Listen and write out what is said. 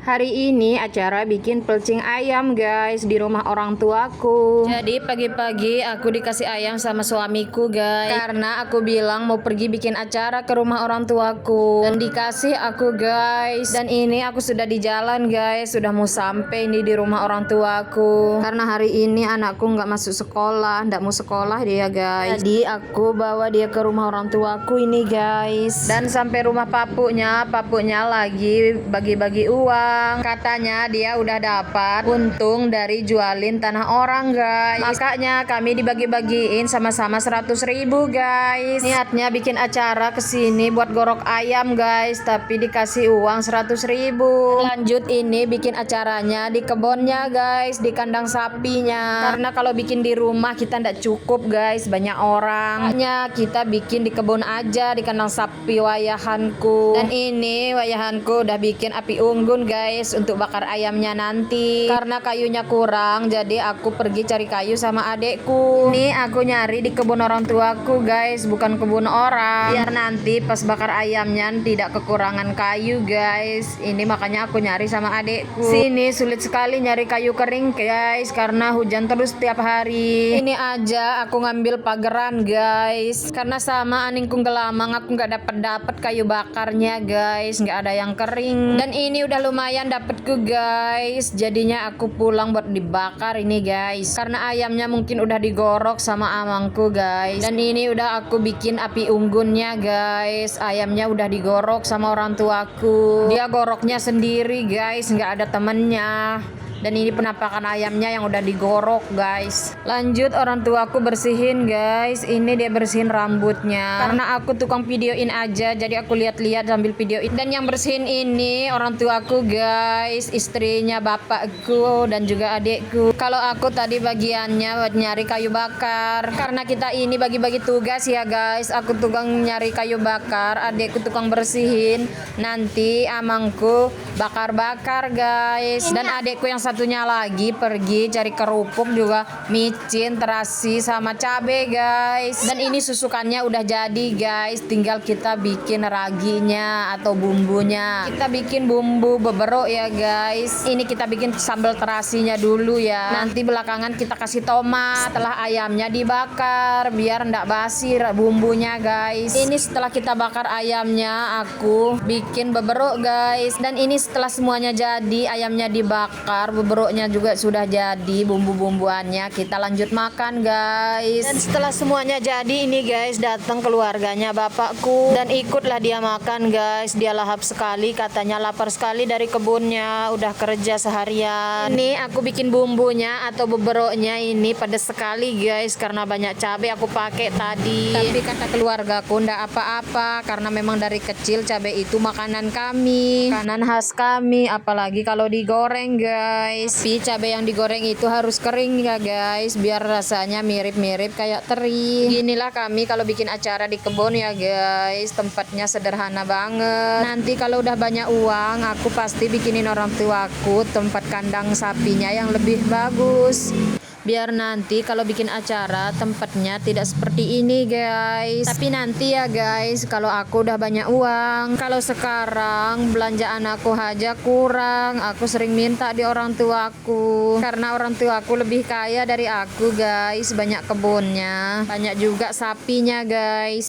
Hari ini acara bikin pelcing ayam guys di rumah orang tuaku. Jadi pagi-pagi aku dikasih ayam sama suamiku guys, karena aku bilang mau pergi bikin acara ke rumah orang tuaku. Dan dikasih aku guys. Dan ini aku sudah di jalan guys, sudah mau sampai nih di rumah orang tuaku. Karena hari ini anakku nggak masuk sekolah, nggak mau sekolah dia guys. Jadi aku bawa dia ke rumah orang tuaku ini guys. Dan sampai rumah papunya lagi bagi-bagi uang. Katanya dia udah dapat untung dari jualin tanah orang guys. Makanya kami dibagi-bagiin sama-sama 100.000 guys. Niatnya bikin acara kesini buat gorok ayam guys, tapi dikasih uang 100.000. Lanjut ini bikin acaranya di kebunnya guys, di kandang sapinya. Karena kalau bikin di rumah kita ndak cukup guys, banyak orang. Makanya kita bikin di kebun aja, di kandang sapi wayahanku. Dan ini wayahanku udah bikin api unggun guys untuk bakar ayamnya nanti. Karena kayunya kurang, jadi aku pergi cari kayu sama adekku. Ini aku nyari di kebun orang tuaku guys, bukan kebun orang. Biar nanti pas bakar ayamnya tidak kekurangan kayu guys. Ini makanya aku nyari sama adekku. Sini sulit sekali nyari kayu kering guys, karena hujan terus tiap hari. Ini aja aku ngambil pageran guys, karena sama aningku gelamang aku nggak dapat kayu bakarnya guys, nggak ada yang kering. Dan ini udah lumayan dapetku guys, jadinya aku pulang buat dibakar ini guys, karena ayamnya mungkin udah digorok sama amangku guys. Dan ini udah aku bikin api unggunnya guys, ayamnya udah digorok sama orang tuaku. Dia goroknya sendiri guys, nggak ada temennya. Dan ini penampakan ayamnya yang udah digorok guys. Lanjut orang tuaku bersihin guys. Ini dia bersihin rambutnya, karena aku tukang videoin aja, jadi aku lihat-lihat sambil videoin. Dan yang bersihin ini orang tuaku guys, istrinya bapakku dan juga adekku. Kalau aku tadi bagiannya buat nyari kayu bakar, karena kita ini bagi-bagi tugas ya guys. Aku tukang nyari kayu bakar, adekku tukang bersihin, nanti amangku bakar-bakar guys. Dan adekku yang satunya lagi pergi cari kerupuk juga, micin, terasi sama cabe guys. Dan ini susukannya udah jadi guys, tinggal kita bikin raginya atau bumbunya. Kita bikin bumbu beberok ya guys. Ini kita bikin sambal terasinya dulu ya, nanti belakangan kita kasih tomat setelah ayamnya dibakar biar ndak basi bumbunya guys. Ini setelah kita bakar ayamnya aku bikin beberok guys. Dan ini setelah semuanya jadi, ayamnya dibakar, beberoknya juga sudah jadi, bumbu-bumbuannya kita lanjut makan guys. Dan setelah semuanya jadi ini guys, datang keluarganya bapakku dan ikutlah dia makan guys. Dia lahap sekali, katanya lapar sekali dari kebunnya, udah kerja seharian. Ini aku bikin bumbunya atau beberoknya ini pedas sekali guys, karena banyak cabai aku pakai tadi. Tapi kata keluargaku ndak apa-apa, karena memang dari kecil cabai itu makanan kami, makanan khas kami, apalagi kalau digoreng guys. Tapi cabai yang digoreng itu harus kering ya guys, biar rasanya mirip-mirip kayak teri. Inilah kami kalau bikin acara di kebun ya guys, tempatnya sederhana banget. Nanti kalau udah banyak uang, aku pasti bikinin orang tuaku tempat kandang sapinya yang lebih bagus, biar nanti kalau bikin acara tempatnya tidak seperti ini guys. Tapi nanti ya guys, kalau aku udah banyak uang. Kalau sekarang belanjaan aku aja kurang, aku sering minta di orang tuaku, karena orang tuaku lebih kaya dari aku guys, banyak kebunnya, banyak juga sapinya guys.